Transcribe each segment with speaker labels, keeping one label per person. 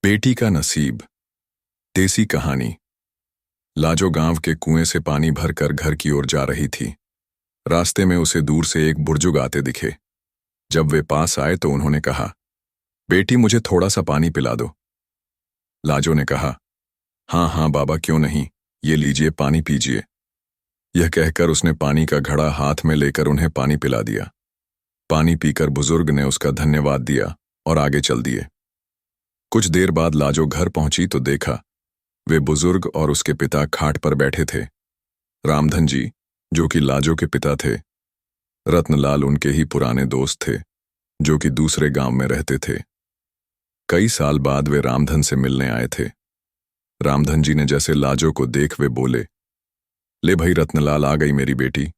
Speaker 1: बेटी का नसीब। देसी कहानी। लाजो गांव के कुएं से पानी भरकर घर की ओर जा रही थी। रास्ते में उसे दूर से एक बुजुर्ग आते दिखे। जब वे पास आए तो उन्होंने कहा, बेटी मुझे थोड़ा सा पानी पिला दो। लाजो ने कहा, हाँ हाँ बाबा, क्यों नहीं, ये लीजिए पानी पीजिए। यह कहकर उसने पानी का घड़ा हाथ में लेकर उन्हें पानी पिला दिया। पानी पीकर बुजुर्ग ने उसका धन्यवाद दिया और आगे चल दिए। कुछ देर बाद लाजो घर पहुंची तो देखा वे बुजुर्ग और उसके पिता खाट पर बैठे थे। रामधन जी, जो कि लाजो के पिता थे, रत्नलाल उनके ही पुराने दोस्त थे, जो कि दूसरे गांव में रहते थे। कई साल बाद वे रामधन से मिलने आए थे। रामधन जी ने जैसे लाजो को देख वे बोले, ले भाई रत्नलाल, आ गई मेरी बेटी।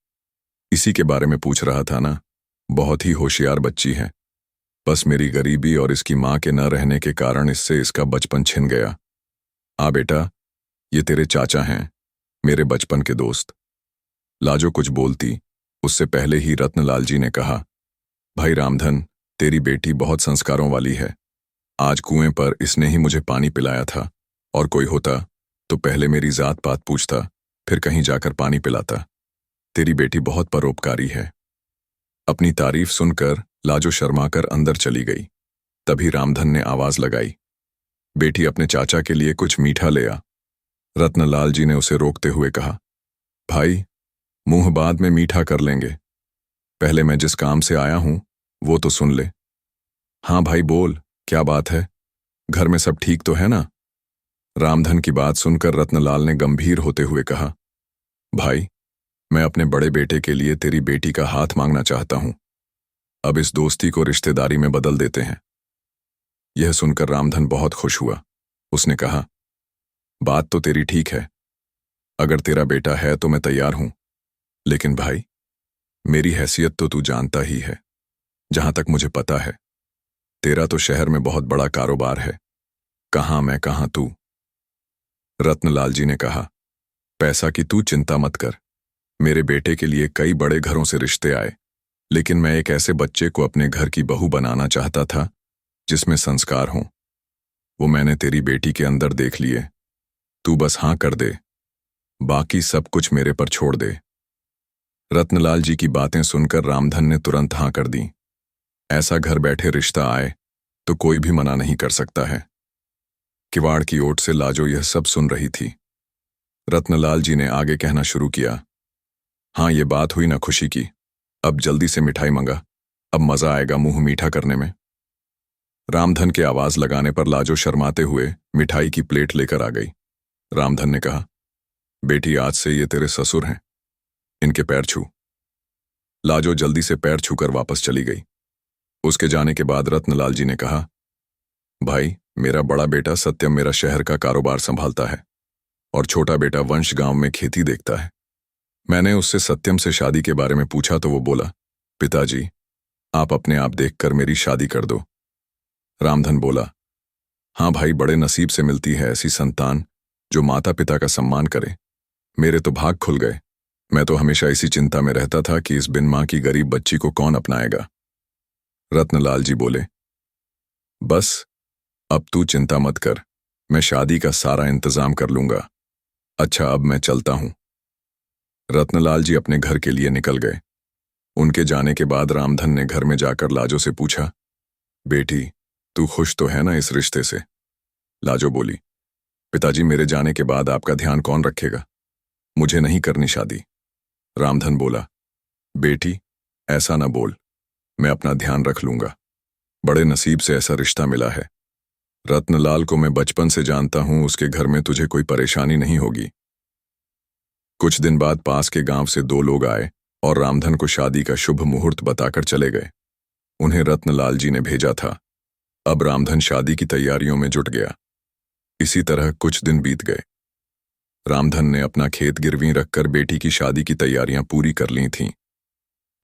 Speaker 1: इसी के बारे में पूछ रहा था ना, बहुत ही होशियार बच्ची है। बस मेरी गरीबी और इसकी मां के न रहने के कारण इससे इसका बचपन छिन गया। आ बेटा, ये तेरे चाचा हैं, मेरे बचपन के दोस्त। लाजो कुछ बोलती उससे पहले ही रत्नलाल जी ने कहा, भाई रामधन, तेरी बेटी बहुत संस्कारों वाली है। आज कुएं पर इसने ही मुझे पानी पिलाया था, और कोई होता तो पहले मेरी जात पात पूछता, फिर कहीं जाकर पानी पिलाता। तेरी बेटी बहुत परोपकारी है। अपनी तारीफ सुनकर लाजो शर्माकर अंदर चली गई। तभी रामधन ने आवाज लगाई, बेटी अपने चाचा के लिए कुछ मीठा ले आ। रत्नलाल जी ने उसे रोकते हुए कहा, भाई, मुंह बाद में मीठा कर लेंगे, पहले मैं जिस काम से आया हूं वो तो सुन ले। हाँ भाई बोल, क्या बात है, घर में सब ठीक तो है ना? रामधन की बात सुनकर रत्नलाल ने गंभीर होते हुए कहा, भाई, मैं अपने बड़े बेटे के लिए तेरी बेटी का हाथ मांगना चाहता हूं। अब इस दोस्ती को रिश्तेदारी में बदल देते हैं। यह सुनकर रामधन बहुत खुश हुआ। उसने कहा, बात तो तेरी ठीक है, अगर तेरा बेटा है तो मैं तैयार हूं। लेकिन भाई, मेरी हैसियत तो तू जानता ही है। जहां तक मुझे पता है, तेरा तो शहर में बहुत बड़ा कारोबार है, कहां मैं कहां तू। रत्नलाल जी ने कहा, पैसा की तू चिंता मत कर। मेरे बेटे के लिए कई बड़े घरों से रिश्ते आए, लेकिन मैं एक ऐसे बच्चे को अपने घर की बहू बनाना चाहता था जिसमें संस्कार हों। वो मैंने तेरी बेटी के अंदर देख लिए। तू बस हां कर दे, बाकी सब कुछ मेरे पर छोड़ दे। रत्नलाल जी की बातें सुनकर रामधन ने तुरंत हां कर दी। ऐसा घर बैठे रिश्ता आए तो कोई भी मना नहीं कर सकता है। किवाड़ की ओट से लाजो यह सब सुन रही थी। रत्नलाल जी ने आगे कहना शुरू किया, हाँ ये बात हुई ना खुशी की, अब जल्दी से मिठाई मंगा, अब मजा आएगा मुंह मीठा करने में। रामधन के आवाज लगाने पर लाजो शर्माते हुए मिठाई की प्लेट लेकर आ गई। रामधन ने कहा, बेटी आज से ये तेरे ससुर हैं, इनके पैर छू। लाजो जल्दी से पैर छूकर वापस चली गई। उसके जाने के बाद रत्नलाल जी ने कहा, भाई, मेरा बड़ा बेटा सत्यम मेरा शहर का कारोबार संभालता है और छोटा बेटा वंश गांव में खेती देखता है। मैंने उससे सत्यम से शादी के बारे में पूछा तो वो बोला, पिताजी, आप अपने आप देखकर मेरी शादी कर दो। रामधन बोला, हाँ भाई, बड़े नसीब से मिलती है ऐसी संतान जो माता पिता का सम्मान करे। मेरे तो भाग खुल गए। मैं तो हमेशा इसी चिंता में रहता था कि इस बिन मां की गरीब बच्ची को कौन अपनाएगा। रत्नलाल जी बोले, बस अब तू चिंता मत कर, मैं शादी का सारा इंतजाम कर लूंगा। अच्छा, अब मैं चलता हूं। रत्नलाल जी अपने घर के लिए निकल गए। उनके जाने के बाद रामधन ने घर में जाकर लाजो से पूछा, बेटी, तू खुश तो है ना इस रिश्ते से? लाजो बोली, पिताजी, मेरे जाने के बाद आपका ध्यान कौन रखेगा? मुझे नहीं करनी शादी। रामधन बोला, बेटी, ऐसा ना बोल, मैं अपना ध्यान रख लूंगा। बड़े नसीब से ऐसा रिश्ता मिला है। रत्नलाल को मैं बचपन से जानता हूं, उसके घर में तुझे कोई परेशानी नहीं होगी। कुछ दिन बाद पास के गांव से दो लोग आए और रामधन को शादी का शुभ मुहूर्त बताकर चले गए। उन्हें रत्नलाल जी ने भेजा था। अब रामधन शादी की तैयारियों में जुट गया। इसी तरह कुछ दिन बीत गए। रामधन ने अपना खेत गिरवी रखकर बेटी की शादी की तैयारियां पूरी कर ली थीं।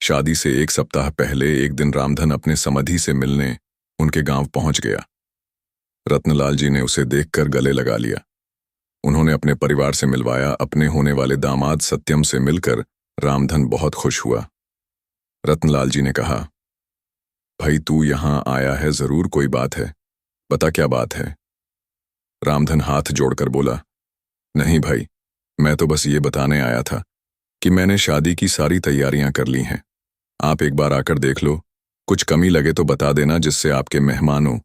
Speaker 1: शादी से एक सप्ताह पहले एक दिन रामधन अपने समधी से मिलने उनके गांव पहुंच गया। रत्नलाल जी ने उसे देखकर गले लगा लिया। उन्होंने अपने परिवार से मिलवाया। अपने होने वाले दामाद सत्यम से मिलकर रामधन बहुत खुश हुआ। रत्नलाल जी ने कहा, भाई, तू यहां आया है, जरूर कोई बात है, बता क्या बात है। रामधन हाथ जोड़कर बोला, नहीं भाई, मैं तो बस ये बताने आया था कि मैंने शादी की सारी तैयारियां कर ली हैं। आप एक बार आकर देख लो, कुछ कमी लगे तो बता देना, जिससे आपके मेहमानों